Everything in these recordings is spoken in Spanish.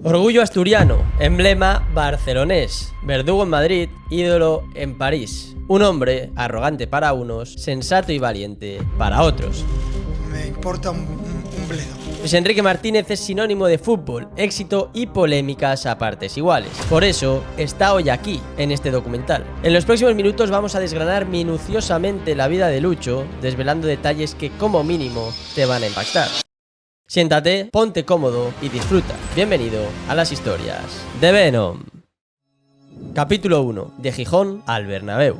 Orgullo asturiano, emblema barcelonés, verdugo en Madrid, ídolo en París. Un hombre arrogante para unos, sensato y valiente para otros. Me importa un bledo. Luis Enrique Martínez es sinónimo de fútbol, éxito y polémicas a partes iguales. Por eso está hoy aquí, en este documental. En los próximos minutos vamos a desgranar minuciosamente la vida de Lucho, desvelando detalles que como mínimo te van a impactar. Siéntate, ponte cómodo y disfruta. Bienvenido a las historias de Venom. Capítulo 1. De Gijón al Bernabéu.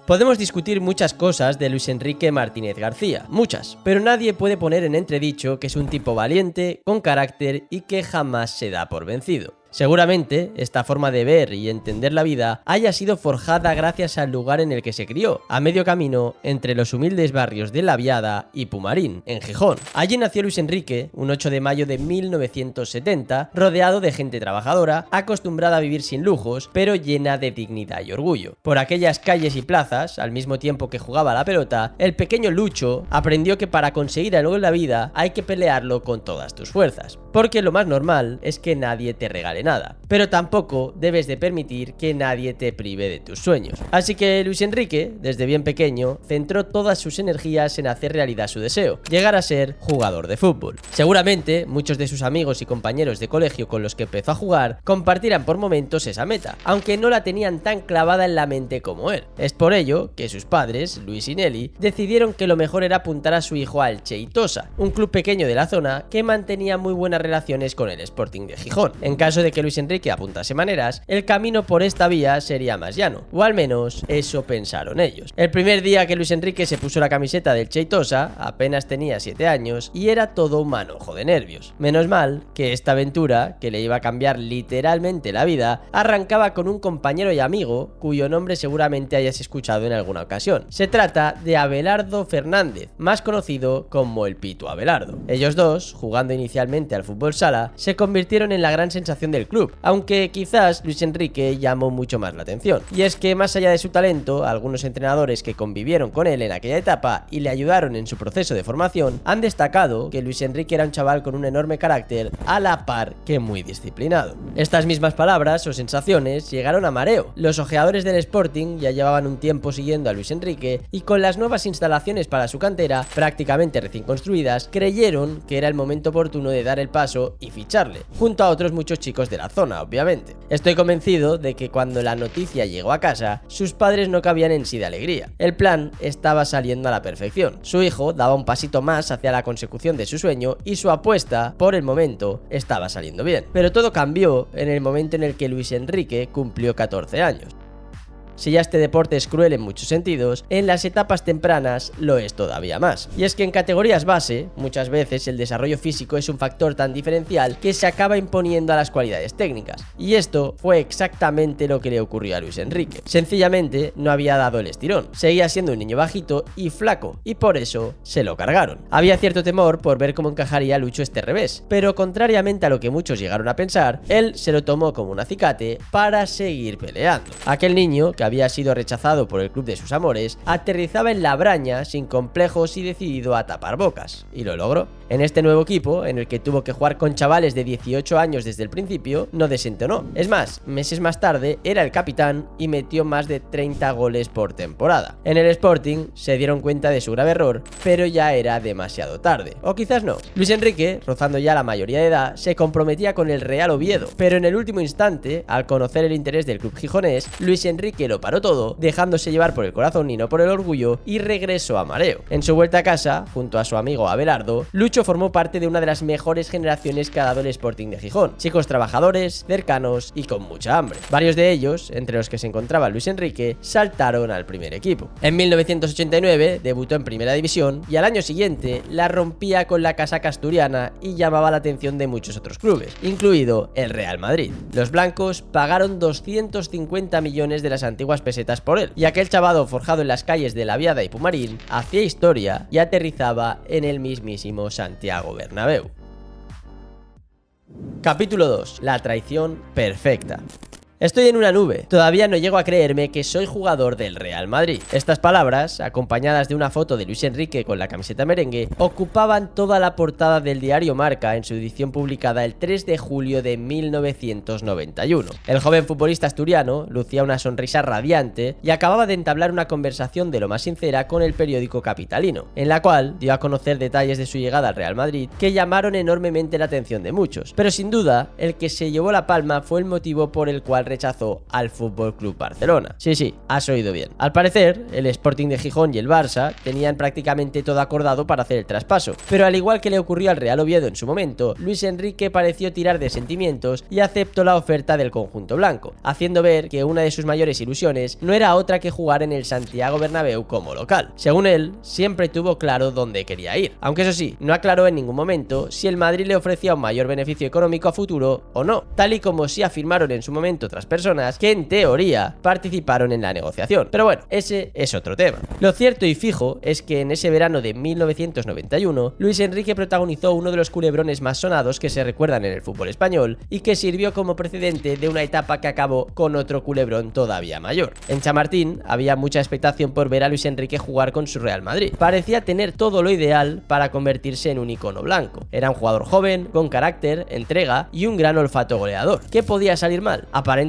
Podemos discutir muchas cosas de Luis Enrique Martínez García, muchas, pero nadie puede poner en entredicho que es un tipo valiente, con carácter y que jamás se da por vencido. Seguramente, esta forma de ver y entender la vida haya sido forjada gracias al lugar en el que se crió, a medio camino entre los humildes barrios de La Viada y Pumarín, en Gijón. Allí nació Luis Enrique, un 8 de mayo de 1970, rodeado de gente trabajadora, acostumbrada a vivir sin lujos, pero llena de dignidad y orgullo. Por aquellas calles y plazas, al mismo tiempo que jugaba a la pelota, el pequeño Lucho aprendió que para conseguir algo en la vida hay que pelearlo con todas tus fuerzas, porque lo más normal es que nadie te regale nada, pero tampoco debes de permitir que nadie te prive de tus sueños. Así que Luis Enrique, desde bien pequeño, centró todas sus energías en hacer realidad su deseo, llegar a ser jugador de fútbol. Seguramente muchos de sus amigos y compañeros de colegio con los que empezó a jugar compartirán por momentos esa meta, aunque no la tenían tan clavada en la mente como él. Es por ello que sus padres, Luis y Nelly, decidieron que lo mejor era apuntar a su hijo al Cheitosa, un club pequeño de la zona que mantenía muy buenas relaciones con el Sporting de Gijón. En caso de que Luis Enrique apuntase maneras, el camino por esta vía sería más llano, o al menos eso pensaron ellos. El primer día que Luis Enrique se puso la camiseta del Cheitosa, apenas tenía 7 años y era todo un manojo de nervios. Menos mal que esta aventura, que le iba a cambiar literalmente la vida, arrancaba con un compañero y amigo cuyo nombre seguramente hayas escuchado en alguna ocasión. Se trata de Abelardo Fernández, más conocido como el Pitu Abelardo. Ellos dos, jugando inicialmente al fútbol sala, se convirtieron en la gran sensación del club, aunque quizás Luis Enrique llamó mucho más la atención. Y es que más allá de su talento, algunos entrenadores que convivieron con él en aquella etapa y le ayudaron en su proceso de formación, han destacado que Luis Enrique era un chaval con un enorme carácter, a la par que muy disciplinado. Estas mismas palabras o sensaciones llegaron a Mareo. Los ojeadores del Sporting ya llevaban un tiempo siguiendo a Luis Enrique y con las nuevas instalaciones para su cantera, prácticamente recién construidas, creyeron que era el momento oportuno de dar el paso y ficharle, junto a otros muchos chicos de la zona, obviamente. Estoy convencido de que cuando la noticia llegó a casa, sus padres no cabían en sí de alegría. El plan estaba saliendo a la perfección. Su hijo daba un pasito más hacia la consecución de su sueño y su apuesta, por el momento, estaba saliendo bien. Pero todo cambió en el momento en el que Luis Enrique cumplió 14 años. Si ya este deporte es cruel en muchos sentidos, en las etapas tempranas lo es todavía más. Y es que en categorías base, muchas veces el desarrollo físico es un factor tan diferencial que se acaba imponiendo a las cualidades técnicas. Y esto fue exactamente lo que le ocurrió a Luis Enrique. Sencillamente no había dado el estirón, seguía siendo un niño bajito y flaco, y por eso se lo cargaron. Había cierto temor por ver cómo encajaría Lucho este revés, pero contrariamente a lo que muchos llegaron a pensar, él se lo tomó como un acicate para seguir peleando. Aquel niño, que había sido rechazado por el club de sus amores, aterrizaba en la braña sin complejos y decidido a tapar bocas. Y lo logró. En este nuevo equipo, en el que tuvo que jugar con chavales de 18 años desde el principio, no desentonó. Es más, meses más tarde era el capitán y metió más de 30 goles por temporada. En el Sporting se dieron cuenta de su grave error, pero ya era demasiado tarde. O quizás no. Luis Enrique, rozando ya la mayoría de edad, se comprometía con el Real Oviedo, pero en el último instante, al conocer el interés del club gijonés, Luis Enrique lo paró todo, dejándose llevar por el corazón y no por el orgullo, y regresó a Mareo. En su vuelta a casa, junto a su amigo Abelardo, Lucho formó parte de una de las mejores generaciones que ha dado el Sporting de Gijón. Chicos trabajadores, cercanos y con mucha hambre. Varios de ellos, entre los que se encontraba Luis Enrique, saltaron al primer equipo. En 1989 debutó en Primera División y al año siguiente la rompía con la casaca asturiana y llamaba la atención de muchos otros clubes, incluido el Real Madrid. Los blancos pagaron 250 millones de las antiguas pesetas por él, y aquel chavado forjado en las calles de La Viada y Pumarín hacía historia y aterrizaba en el mismísimo Santiago Bernabéu. Capítulo 2. La traición perfecta. Estoy en una nube, todavía no llego a creerme que soy jugador del Real Madrid. Estas palabras, acompañadas de una foto de Luis Enrique con la camiseta merengue, ocupaban toda la portada del diario Marca en su edición publicada el 3 de julio de 1991. El joven futbolista asturiano lucía una sonrisa radiante y acababa de entablar una conversación de lo más sincera con el periódico capitalino, en la cual dio a conocer detalles de su llegada al Real Madrid que llamaron enormemente la atención de muchos. Pero sin duda, el que se llevó la palma fue el motivo por el cual rechazó al FC Barcelona. Sí, has oído bien. Al parecer, el Sporting de Gijón y el Barça tenían prácticamente todo acordado para hacer el traspaso, pero al igual que le ocurrió al Real Oviedo en su momento, Luis Enrique pareció tirar de sentimientos y aceptó la oferta del conjunto blanco, haciendo ver que una de sus mayores ilusiones no era otra que jugar en el Santiago Bernabéu como local. Según él, siempre tuvo claro dónde quería ir, aunque eso sí, no aclaró en ningún momento si el Madrid le ofrecía un mayor beneficio económico a futuro o no, tal y como sí afirmaron en su momento otras personas que en teoría participaron en la negociación. Pero bueno, ese es otro tema. Lo cierto y fijo es que en ese verano de 1991, Luis Enrique protagonizó uno de los culebrones más sonados que se recuerdan en el fútbol español y que sirvió como precedente de una etapa que acabó con otro culebrón todavía mayor. En Chamartín había mucha expectación por ver a Luis Enrique jugar con su Real Madrid. Parecía tener todo lo ideal para convertirse en un icono blanco. Era un jugador joven, con carácter, entrega y un gran olfato goleador. ¿Qué podía salir mal? Aparentemente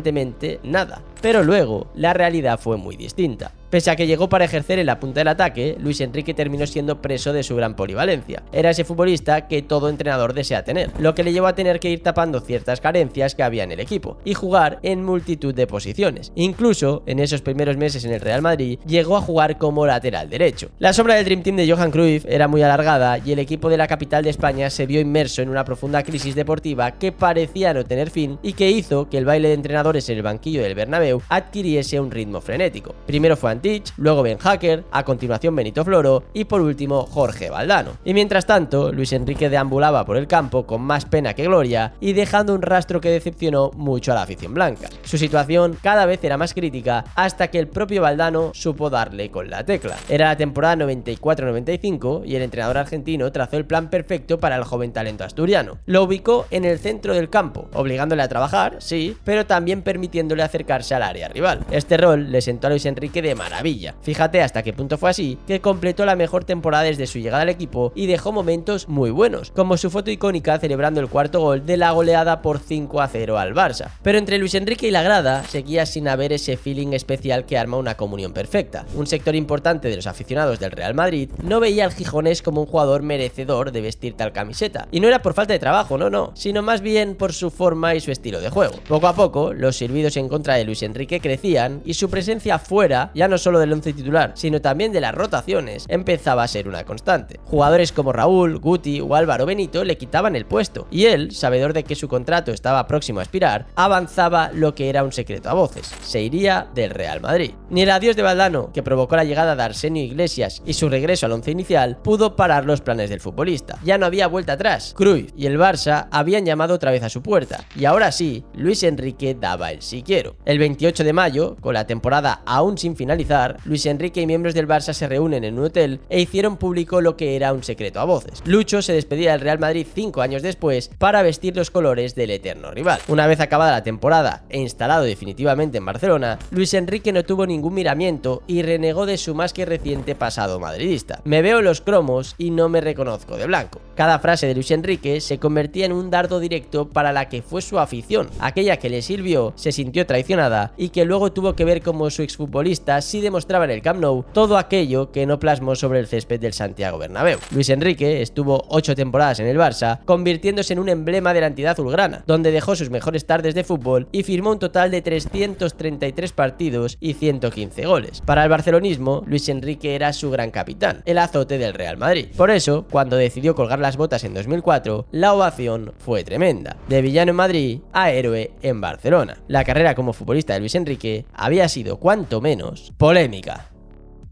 nada. Pero luego, la realidad fue muy distinta. Pese a que llegó para ejercer en la punta del ataque, Luis Enrique terminó siendo preso de su gran polivalencia. Era ese futbolista que todo entrenador desea tener, lo que le llevó a tener que ir tapando ciertas carencias que había en el equipo y jugar en multitud de posiciones. Incluso, en esos primeros meses en el Real Madrid, llegó a jugar como lateral derecho. La sombra del Dream Team de Johan Cruyff era muy alargada y el equipo de la capital de España se vio inmerso en una profunda crisis deportiva que parecía no tener fin y que hizo que el baile de entrenadores en el banquillo del Bernabéu adquiriese un ritmo frenético. Primero fue Antich, luego Ben Hacker, a continuación Benito Floro y por último Jorge Valdano. Y mientras tanto, Luis Enrique deambulaba por el campo con más pena que gloria y dejando un rastro que decepcionó mucho a la afición blanca. Su situación cada vez era más crítica hasta que el propio Valdano supo darle con la tecla. Era la temporada 94-95 y el entrenador argentino trazó el plan perfecto para el joven talento asturiano. Lo ubicó en el centro del campo, obligándole a trabajar, sí, pero también permitiéndole acercarse al área rival. Este rol le sentó a Luis Enrique de maravilla. Fíjate hasta qué punto fue así, que completó la mejor temporada desde su llegada al equipo y dejó momentos muy buenos, como su foto icónica celebrando el cuarto gol de la goleada por 5-0 al Barça. Pero entre Luis Enrique y la grada seguía sin haber ese feeling especial que arma una comunión perfecta. Un sector importante de los aficionados del Real Madrid no veía al gijonés como un jugador merecedor de vestir tal camiseta. Y no era por falta de trabajo, no, sino más bien por su forma y su estilo de juego. Poco a poco, los silbidos en contra de Luis Enrique crecían y su presencia fuera, ya no solo del once titular, sino también de las rotaciones, empezaba a ser una constante. Jugadores como Raúl, Guti o Álvaro Benito le quitaban el puesto, y él, sabedor de que su contrato estaba próximo a expirar, avanzaba lo que era un secreto a voces: se iría del Real Madrid. Ni el adiós de Valdano, que provocó la llegada de Arsenio Iglesias y su regreso al once inicial, pudo parar los planes del futbolista. Ya no había vuelta atrás. Cruyff y el Barça habían llamado otra vez a su puerta, y ahora sí, Luis Enrique daba el sí quiero. El 28 de mayo, con la temporada aún sin finalizar, Luis Enrique y miembros del Barça se reúnen en un hotel e hicieron público lo que era un secreto a voces. Lucho se despedía del Real Madrid 5 años después para vestir los colores del eterno rival. Una vez acabada la temporada e instalado definitivamente en Barcelona, Luis Enrique no tuvo ningún miramiento y renegó de su más que reciente pasado madridista. Me veo en los cromos y no me reconozco de blanco. Cada frase de Luis Enrique se convertía en un dardo directo para la que fue su afición, aquella que le sirvió, se sintió traicionada y que luego tuvo que ver como su exfutbolista sí demostraba en el Camp Nou todo aquello que no plasmó sobre el césped del Santiago Bernabéu. Luis Enrique estuvo 8 temporadas en el Barça, convirtiéndose en un emblema de la entidad azulgrana, donde dejó sus mejores tardes de fútbol y firmó un total de 333 partidos y 115 goles. Para el barcelonismo, Luis Enrique era su gran capitán, el azote del Real Madrid. Por eso, cuando decidió colgar las botas en 2004, la ovación fue tremenda. De villano en Madrid a héroe en Barcelona. La carrera como futbolista de Luis Enrique había sido cuanto menos polémica.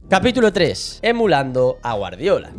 Capítulo 3. Emulando a Guardiola.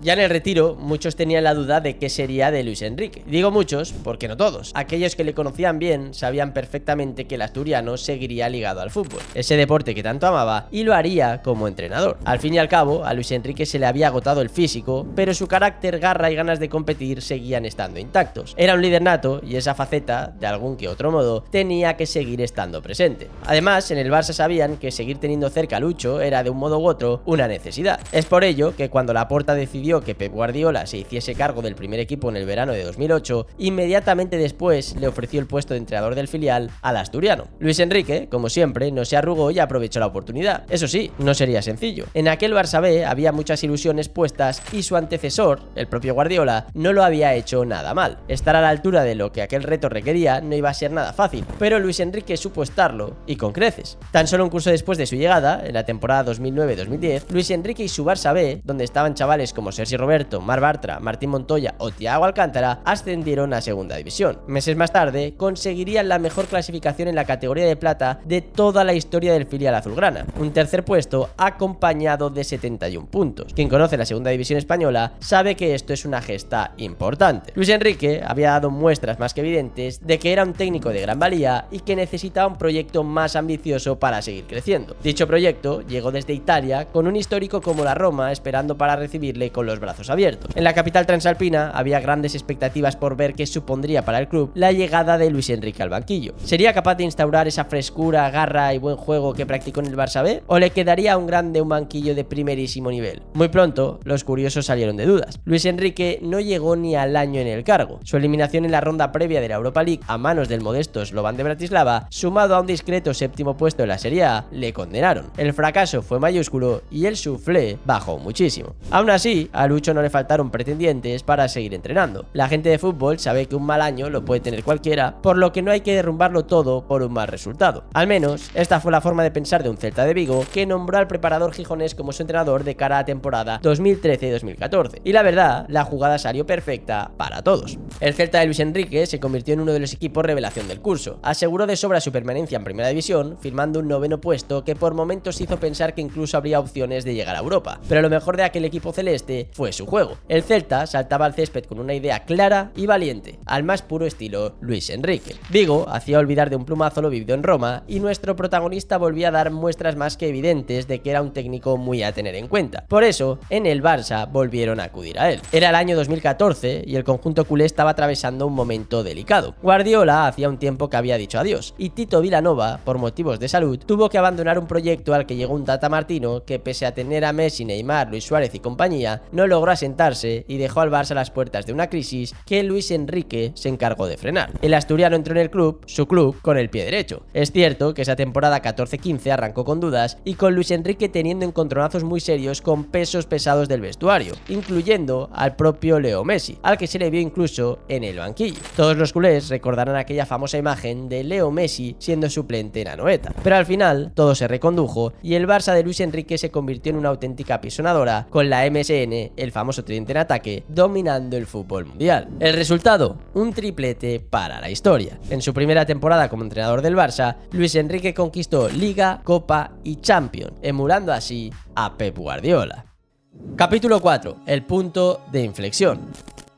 Ya en el retiro, muchos tenían la duda de qué sería de Luis Enrique. Digo muchos, porque no todos. Aquellos que le conocían bien sabían perfectamente que el asturiano seguiría ligado al fútbol, ese deporte que tanto amaba, y lo haría como entrenador. Al fin y al cabo, a Luis Enrique se le había agotado el físico, pero su carácter, garra y ganas de competir seguían estando intactos. Era un líder nato y esa faceta, de algún que otro modo, tenía que seguir estando presente. Además, en el Barça sabían que seguir teniendo cerca a Lucho era de un modo u otro una necesidad. Es por ello que cuando Laporta decidió que Pep Guardiola se hiciese cargo del primer equipo en el verano de 2008, inmediatamente después le ofreció el puesto de entrenador del filial al asturiano. Luis Enrique, como siempre, no se arrugó y aprovechó la oportunidad. Eso sí, no sería sencillo. En aquel Barça B había muchas ilusiones puestas y su antecesor, el propio Guardiola, no lo había hecho nada mal. Estar a la altura de lo que aquel reto requería no iba a ser nada fácil, pero Luis Enrique supo estarlo, y con creces. Tan solo un curso después de su llegada, en la temporada 2009-2010, Luis Enrique y su Barça B, donde estaban chavales como Sergi Roberto, Marc Bartra, Martín Montoya o Thiago Alcántara, ascendieron a segunda división. Meses más tarde, conseguirían la mejor clasificación en la categoría de plata de toda la historia del filial azulgrana, un tercer puesto acompañado de 71 puntos. Quien conoce la segunda división española sabe que esto es una gesta importante. Luis Enrique había dado muestras más que evidentes de que era un técnico de gran valía y que necesitaba un proyecto más ambicioso para seguir creciendo. Dicho proyecto llegó desde Italia con un histórico como la Roma esperando para recibirle con los brazos abiertos. En la capital transalpina había grandes expectativas por ver qué supondría para el club la llegada de Luis Enrique al banquillo. ¿Sería capaz de instaurar esa frescura, garra y buen juego que practicó en el Barça B? ¿O le quedaría a un grande un banquillo de primerísimo nivel? Muy pronto, los curiosos salieron de dudas. Luis Enrique no llegó ni al año en el cargo. Su eliminación en la ronda previa de la Europa League a manos del modesto Slovan de Bratislava, sumado a un discreto séptimo puesto en la Serie A, le condenaron. El fracaso fue mayúsculo y el soufflé bajó muchísimo. Aún así, a Lucho no le faltaron pretendientes para seguir entrenando. La gente de fútbol sabe que un mal año lo puede tener cualquiera, por lo que no hay que derrumbarlo todo por un mal resultado. Al menos, esta fue la forma de pensar de un Celta de Vigo que nombró al preparador gijonés como su entrenador de cara a temporada 2013-2014. Y la verdad, la jugada salió perfecta para todos. El Celta de Luis Enrique se convirtió en uno de los equipos revelación del curso. Aseguró de sobra su permanencia en primera división, firmando un noveno puesto que por momentos hizo pensar que incluso habría opciones de llegar a Europa. Pero lo mejor de aquel equipo celeste fue su juego. El Celta saltaba al césped con una idea clara y valiente, al más puro estilo Luis Enrique. Vigo hacía olvidar de un plumazo lo vivido en Roma y nuestro protagonista volvía a dar muestras más que evidentes de que era un técnico muy a tener en cuenta. Por eso, en el Barça volvieron a acudir a él. Era el año 2014 y el conjunto culé estaba atravesando un momento delicado. Guardiola hacía un tiempo que había dicho adiós y Tito Vilanova, por motivos de salud, tuvo que abandonar un proyecto al que llegó un Tata Martino que, pese a tener a Messi, Neymar, Luis Suárez y compañía, no logró asentarse y dejó al Barça a las puertas de una crisis que Luis Enrique se encargó de frenar. El asturiano entró en el club, su club, con el pie derecho. Es cierto que esa temporada 14-15 arrancó con dudas y con Luis Enrique teniendo encontronazos muy serios con pesos pesados del vestuario, incluyendo al propio Leo Messi, al que se le vio incluso en el banquillo. Todos los culés recordarán aquella famosa imagen de Leo Messi siendo suplente en Anoeta. Pero al final todo se recondujo y el Barça de Luis Enrique se convirtió en una auténtica pisonadora, con la MSN, el famoso tridente en ataque, dominando el fútbol mundial. El resultado, un triplete para la historia. En su primera temporada como entrenador del Barça, Luis Enrique conquistó Liga, Copa y Champions, emulando así a Pep Guardiola. Capítulo 4. El punto de inflexión.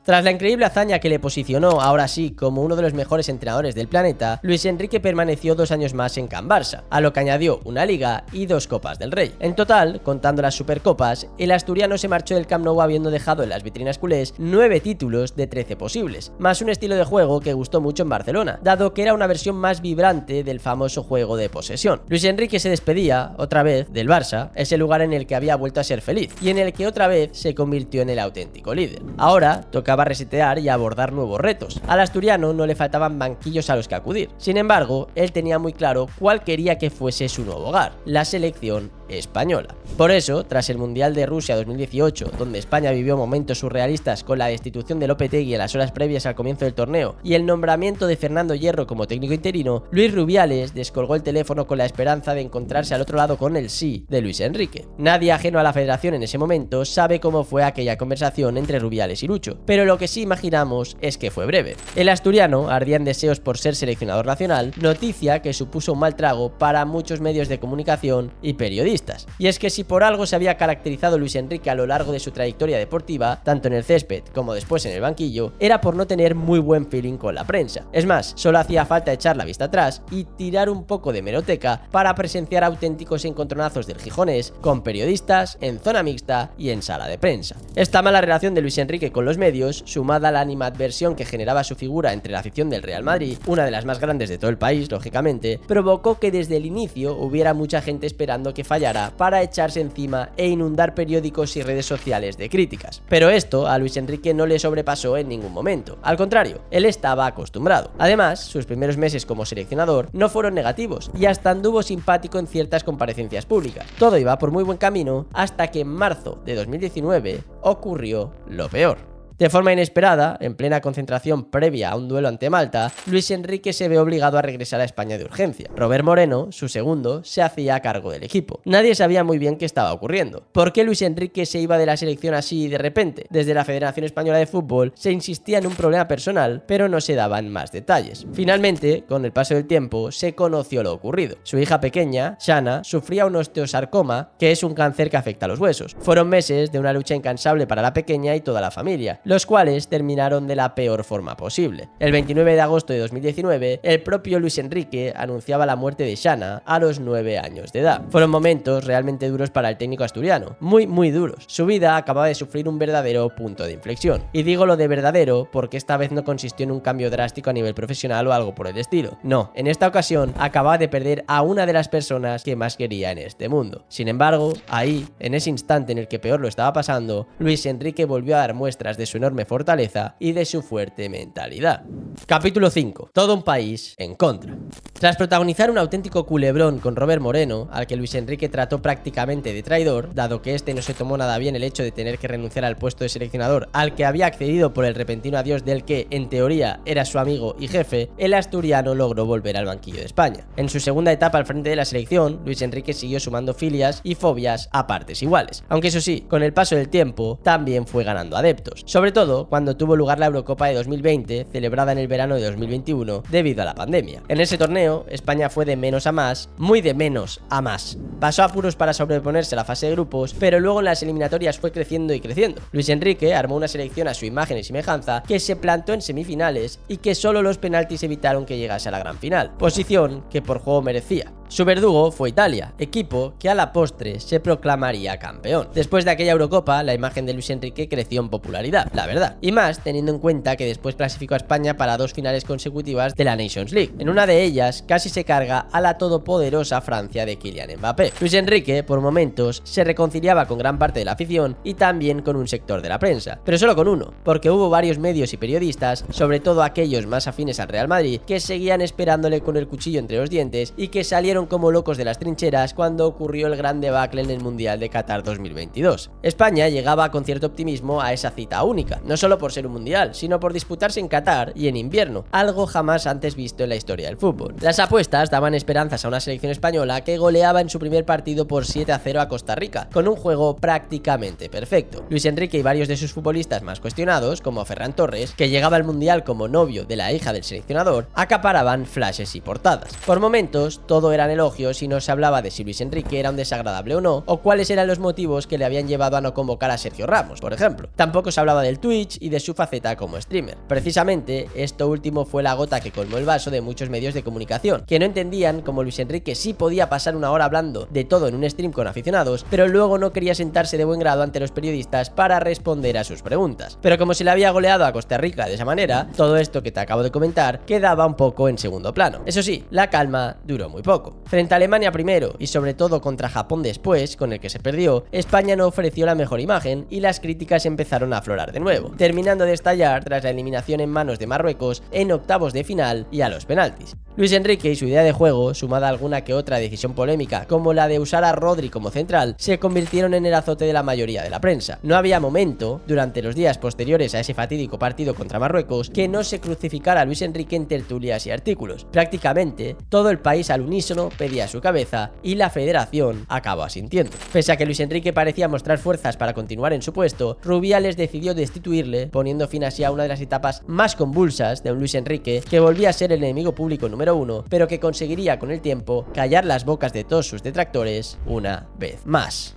Tras la increíble hazaña que le posicionó ahora sí como uno de los mejores entrenadores del planeta, Luis Enrique permaneció 2 años más en Can Barça, a lo que añadió una Liga y 2 Copas del Rey. En total, contando las Supercopas, el asturiano se marchó del Camp Nou habiendo dejado en las vitrinas culés 9 títulos de 13 posibles, más un estilo de juego que gustó mucho en Barcelona, dado que era una versión más vibrante del famoso juego de posesión. Luis Enrique se despedía, otra vez, del Barça, ese lugar en el que había vuelto a ser feliz, y en el que otra vez se convirtió en el auténtico líder. Ahora, tocaba resetear y abordar nuevos retos. Al asturiano no le faltaban banquillos a los que acudir. Sin embargo, él tenía muy claro cuál quería que fuese su nuevo hogar, la selección española. Por eso, tras el Mundial de Rusia 2018, donde España vivió momentos surrealistas con la destitución de Lopetegui en las horas previas al comienzo del torneo y el nombramiento de Fernando Hierro como técnico interino, Luis Rubiales descolgó el teléfono con la esperanza de encontrarse al otro lado con el sí de Luis Enrique. Nadie ajeno a la federación en ese momento sabe cómo fue aquella conversación entre Rubiales y Lucho, pero lo que sí imaginamos es que fue breve. El asturiano ardía en deseos por ser seleccionador nacional, noticia que supuso un mal trago para muchos medios de comunicación y periodistas. periodistas. Y es que si por algo se había caracterizado Luis Enrique a lo largo de su trayectoria deportiva, tanto en el césped como después en el banquillo, era por no tener muy buen feeling con la prensa. Es más, solo hacía falta echar la vista atrás y tirar un poco de hemeroteca para presenciar auténticos encontronazos del gijonés con periodistas en zona mixta y en sala de prensa. Esta mala relación de Luis Enrique con los medios, sumada a la animadversión que generaba su figura entre la afición del Real Madrid, una de las más grandes de todo el país, lógicamente, provocó que desde el inicio hubiera mucha gente esperando que fallara para echarse encima e inundar periódicos y redes sociales de críticas. Pero esto a Luis Enrique no le sobrepasó en ningún momento. Al contrario, él estaba acostumbrado. Además, sus primeros meses como seleccionador no fueron negativos y hasta anduvo simpático en ciertas comparecencias públicas. Todo iba por muy buen camino hasta que en marzo de 2019 ocurrió lo peor. De forma inesperada, en plena concentración previa a un duelo ante Malta, Luis Enrique se ve obligado a regresar a España de urgencia. Robert Moreno, su segundo, se hacía a cargo del equipo. Nadie sabía muy bien qué estaba ocurriendo. ¿Por qué Luis Enrique se iba de la selección así de repente? Desde la Federación Española de Fútbol se insistía en un problema personal, pero no se daban más detalles. Finalmente, con el paso del tiempo, se conoció lo ocurrido. Su hija pequeña, Shana, sufría un osteosarcoma, que es un cáncer que afecta a los huesos. Fueron meses de una lucha incansable para la pequeña y toda la familia, los cuales terminaron de la peor forma posible. El 29 de agosto de 2019, el propio Luis Enrique anunciaba la muerte de Shana a los 9 años de edad. Fueron momentos realmente duros para el técnico asturiano, muy duros. Su vida acababa de sufrir un verdadero punto de inflexión. Y digo lo de verdadero porque esta vez no consistió en un cambio drástico a nivel profesional o algo por el estilo. No, en esta ocasión acababa de perder a una de las personas que más quería en este mundo. Sin embargo, ahí, en ese instante en el que peor lo estaba pasando, Luis Enrique volvió a dar muestras de su enorme fortaleza y de su fuerte mentalidad. Capítulo 5. Todo un país en contra. Tras protagonizar un auténtico culebrón con Robert Moreno, al que Luis Enrique trató prácticamente de traidor, dado que este no se tomó nada bien el hecho de tener que renunciar al puesto de seleccionador al que había accedido por el repentino adiós del que, en teoría, era su amigo y jefe, el asturiano logró volver al banquillo de España. En su segunda etapa al frente de la selección, Luis Enrique siguió sumando filias y fobias a partes iguales. Aunque eso sí, con el paso del tiempo, también fue ganando adeptos. Sobre todo cuando tuvo lugar la Eurocopa de 2020, celebrada en el verano de 2021 debido a la pandemia. En ese torneo, España fue de menos a más, muy de menos a más. Pasó apuros para sobreponerse a la fase de grupos, pero luego en las eliminatorias fue creciendo y creciendo. Luis Enrique armó una selección a su imagen y semejanza que se plantó en semifinales y que solo los penaltis evitaron que llegase a la gran final, posición que por juego merecía. Su verdugo fue Italia, equipo que a la postre se proclamaría campeón. Después de aquella Eurocopa, la imagen de Luis Enrique creció en popularidad, la verdad. Y más teniendo en cuenta que después clasificó a España para 2 finales consecutivas de la Nations League. En una de ellas, casi se carga a la todopoderosa Francia de Kylian Mbappé. Luis Enrique, por momentos, se reconciliaba con gran parte de la afición y también con un sector de la prensa. Pero solo con uno, porque hubo varios medios y periodistas, sobre todo aquellos más afines al Real Madrid, que seguían esperándole con el cuchillo entre los dientes y que salieron como locos de las trincheras cuando ocurrió el gran debacle en el Mundial de Qatar 2022. España llegaba con cierto optimismo a esa cita única, no solo por ser un mundial, sino por disputarse en Qatar y en invierno, algo jamás antes visto en la historia del fútbol. Las apuestas daban esperanzas a una selección española que goleaba en su primer partido por 7-0 a Costa Rica, con un juego prácticamente perfecto. Luis Enrique y varios de sus futbolistas más cuestionados, como Ferran Torres, que llegaba al mundial como novio de la hija del seleccionador, acaparaban flashes y portadas. Por momentos, todo eran elogios y no se hablaba de si Luis Enrique era un desagradable o no, o cuáles eran los motivos que le habían llevado a no convocar a Sergio Ramos, por ejemplo. Tampoco se hablaba del Twitch y de su faceta como streamer. Precisamente, esto último fue la gota que colmó el vaso de muchos medios de comunicación, que no entendían cómo Luis Enrique sí podía pasar una hora hablando de todo en un stream con aficionados, pero luego no quería sentarse de buen grado ante los periodistas para responder a sus preguntas. Pero como se le había goleado a Costa Rica de esa manera, todo esto que te acabo de comentar quedaba un poco en segundo plano. Eso sí, la calma duró muy poco. Frente a Alemania primero y sobre todo contra Japón después, con el que se perdió, España no ofreció la mejor imagen y las críticas empezaron a aflorar de nuevo, terminando de estallar tras la eliminación en manos de Marruecos en octavos de final y a los penaltis. Luis Enrique y su idea de juego, sumada a alguna que otra decisión polémica, como la de usar a Rodri como central, se convirtieron en el azote de la mayoría de la prensa. No había momento, durante los días posteriores a ese fatídico partido contra Marruecos, que no se crucificara a Luis Enrique en tertulias y artículos. Prácticamente, todo el país al unísono pedía su cabeza y la federación acabó asintiendo. Pese a que Luis Enrique parecía mostrar fuerzas para continuar en su puesto, Rubiales decidió destituirle, poniendo fin así a una de las etapas más convulsas de un Luis Enrique que volvía a ser el enemigo público número número 1, pero que conseguiría con el tiempo callar las bocas de todos sus detractores una vez más.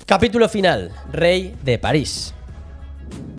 Capítulo final: Rey de París.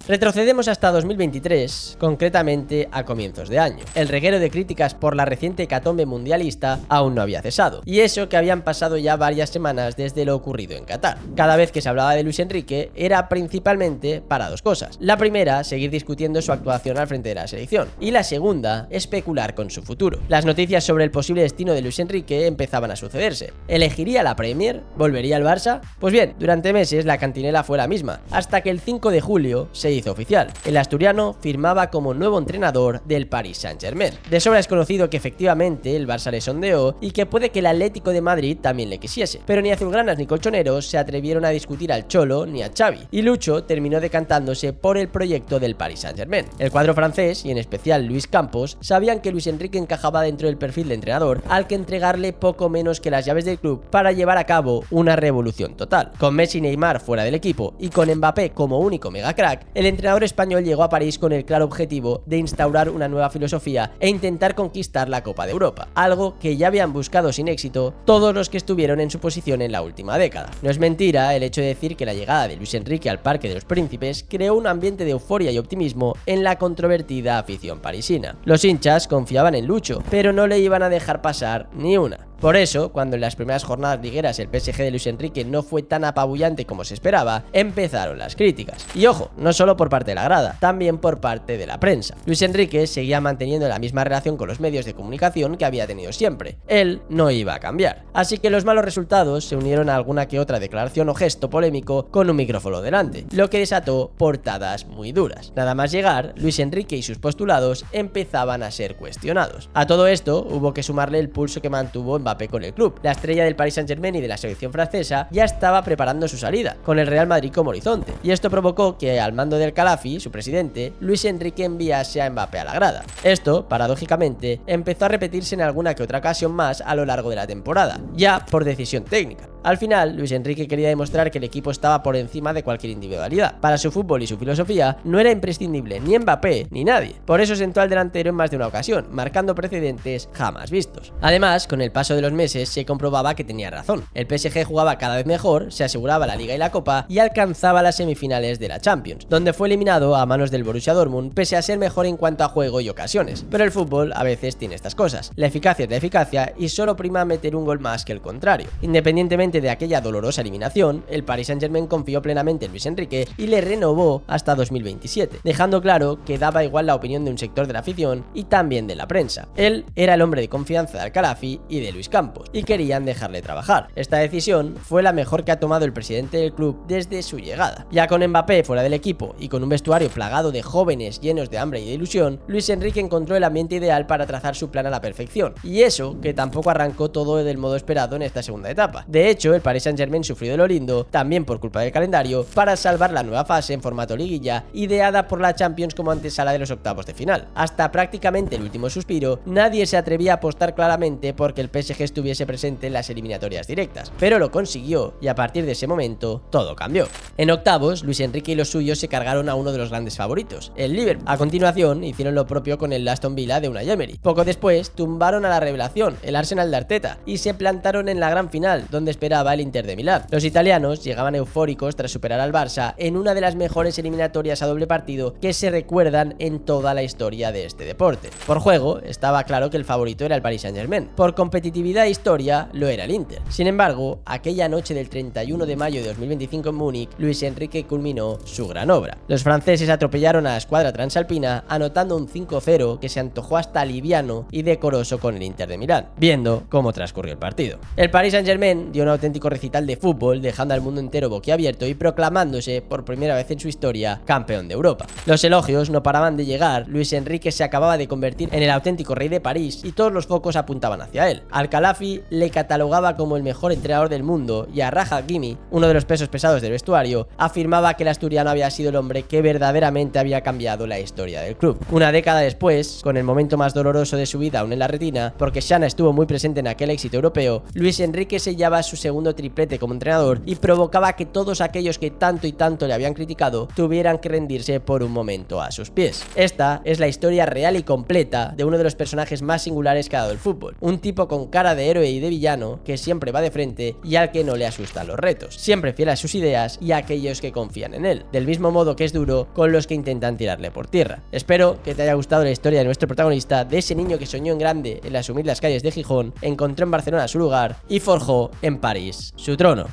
Retrocedemos hasta 2023, concretamente a comienzos de año. El reguero de críticas por la reciente hecatombe mundialista aún no había cesado, y eso que habían pasado ya varias semanas desde lo ocurrido en Qatar. Cada vez que se hablaba de Luis Enrique era principalmente para dos cosas. La primera, seguir discutiendo su actuación al frente de la selección, y la segunda, especular con su futuro. Las noticias sobre el posible destino de Luis Enrique empezaban a sucederse. ¿Elegiría la Premier? ¿Volvería al Barça? Pues bien, durante meses la cantinela fue la misma, hasta que el 5 de julio se hizo oficial. El asturiano firmaba como nuevo entrenador del Paris Saint-Germain. De sobra es conocido que efectivamente el Barça le sondeó y que puede que el Atlético de Madrid también le quisiese, pero ni azulgranas ni colchoneros se atrevieron a discutir al Cholo ni a Xavi, y Lucho terminó decantándose por el proyecto del Paris Saint-Germain. El cuadro francés, y en especial Luis Campos, sabían que Luis Enrique encajaba dentro del perfil de entrenador al que entregarle poco menos que las llaves del club para llevar a cabo una revolución total. Con Messi y Neymar fuera del equipo y con Mbappé como único megacrack, el entrenador español llegó a París con el claro objetivo de instaurar una nueva filosofía e intentar conquistar la Copa de Europa, algo que ya habían buscado sin éxito todos los que estuvieron en su posición en la última década. No es mentira el hecho de decir que la llegada de Luis Enrique al Parque de los Príncipes creó un ambiente de euforia y optimismo en la controvertida afición parisina. Los hinchas confiaban en Lucho, pero no le iban a dejar pasar ni una. Por eso, cuando en las primeras jornadas ligueras el PSG de Luis Enrique no fue tan apabullante como se esperaba, empezaron las críticas. Y ojo, no solo por parte de la grada, también por parte de la prensa. Luis Enrique seguía manteniendo la misma relación con los medios de comunicación que había tenido siempre. Él no iba a cambiar. Así que los malos resultados se unieron a alguna que otra declaración o gesto polémico con un micrófono delante, lo que desató portadas muy duras. Nada más llegar, Luis Enrique y sus postulados empezaban a ser cuestionados. A todo esto hubo que sumarle el pulso que mantuvo Mbappé con el club. La estrella del Paris Saint-Germain y de la selección francesa ya estaba preparando su salida, con el Real Madrid como horizonte, y esto provocó que al mando del Khelafi, su presidente, Luis Enrique enviase a Mbappé a la grada. Esto, paradójicamente, empezó a repetirse en alguna que otra ocasión más a lo largo de la temporada, ya por decisión técnica. Al final, Luis Enrique quería demostrar que el equipo estaba por encima de cualquier individualidad. Para su fútbol y su filosofía, no era imprescindible ni Mbappé ni nadie. Por eso sentó al delantero en más de una ocasión, marcando precedentes jamás vistos. Además, con el paso de los meses se comprobaba que tenía razón. El PSG jugaba cada vez mejor, se aseguraba la Liga y la Copa y alcanzaba las semifinales de la Champions, donde fue eliminado a manos del Borussia Dortmund pese a ser mejor en cuanto a juego y ocasiones. Pero el fútbol a veces tiene estas cosas. La eficacia es la eficacia y solo prima meter un gol más que el contrario. Independientemente de aquella dolorosa eliminación, el Paris Saint-Germain confió plenamente en Luis Enrique y le renovó hasta 2027, dejando claro que daba igual la opinión de un sector de la afición y también de la prensa. Él era el hombre de confianza de Al-Khelafi y de Luis Campos, y querían dejarle trabajar. Esta decisión fue la mejor que ha tomado el presidente del club desde su llegada. Ya con Mbappé fuera del equipo y con un vestuario plagado de jóvenes llenos de hambre y de ilusión, Luis Enrique encontró el ambiente ideal para trazar su plan a la perfección, y eso que tampoco arrancó todo del modo esperado en esta segunda etapa. De hecho, el Paris Saint-Germain sufrió de lo lindo, también por culpa del calendario, para salvar la nueva fase en formato liguilla, ideada por la Champions como antesala de los octavos de final. Hasta prácticamente el último suspiro, nadie se atrevía a apostar claramente porque el PSG estuviese presente en las eliminatorias directas, pero lo consiguió y a partir de ese momento todo cambió. En octavos, Luis Enrique y los suyos se cargaron a uno de los grandes favoritos, el Liverpool. A continuación, hicieron lo propio con el Aston Villa de Unai Emery. Poco después, tumbaron a la revelación, el Arsenal de Arteta, y se plantaron en la gran final, donde esperaba el Inter de Milán. Los italianos llegaban eufóricos tras superar al Barça en una de las mejores eliminatorias a doble partido que se recuerdan en toda la historia de este deporte. Por juego, estaba claro que el favorito era el Paris Saint-Germain. Por competitividad e historia, lo era el Inter. Sin embargo, aquella noche del 31 de mayo de 2025 en Múnich, Luis Enrique culminó su gran obra. Los franceses atropellaron a la escuadra transalpina, anotando un 5-0 que se antojó hasta liviano y decoroso con el Inter de Milán, viendo cómo transcurrió el partido. El Paris Saint-Germain dio un auténtico recital de fútbol, dejando al mundo entero boquiabierto y proclamándose por primera vez en su historia campeón de Europa. Los elogios no paraban de llegar. Luis Enrique se acababa de convertir en el auténtico rey de París y todos los focos apuntaban hacia él. Al-Khelafi le catalogaba como el mejor entrenador del mundo y a Raja Hakimi, uno de los pesos pesados del vestuario, afirmaba que el asturiano había sido el hombre que verdaderamente había cambiado la historia del club. Una década después, con el momento más doloroso de su vida aún en la retina, porque Shana estuvo muy presente en aquel éxito europeo, Luis Enrique sellaba su segundo triplete como entrenador y provocaba que todos aquellos que tanto y tanto le habían criticado tuvieran que rendirse por un momento a sus pies. Esta es la historia real y completa de uno de los personajes más singulares que ha dado el fútbol, un tipo con cara de héroe y de villano que siempre va de frente y al que no le asustan los retos, siempre fiel a sus ideas y a aquellos que confían en él, del mismo modo que es duro con los que intentan tirarle por tierra. Espero que te haya gustado la historia de nuestro protagonista, de ese niño que soñó en grande en las humildes calles de Gijón, encontró en Barcelona su lugar y forjó en París su trono.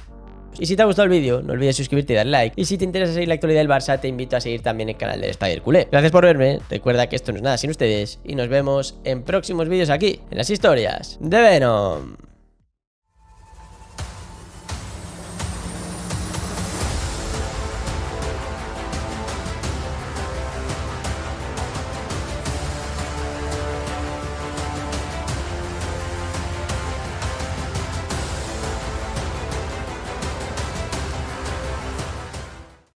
Y si te ha gustado el vídeo, no olvides suscribirte y dar like. Y si te interesa seguir la actualidad del Barça, te invito a seguir también el canal del Spider Culé. Gracias por verme, recuerda que esto no es nada sin ustedes y nos vemos en próximos vídeos aquí, en las historias de Venom.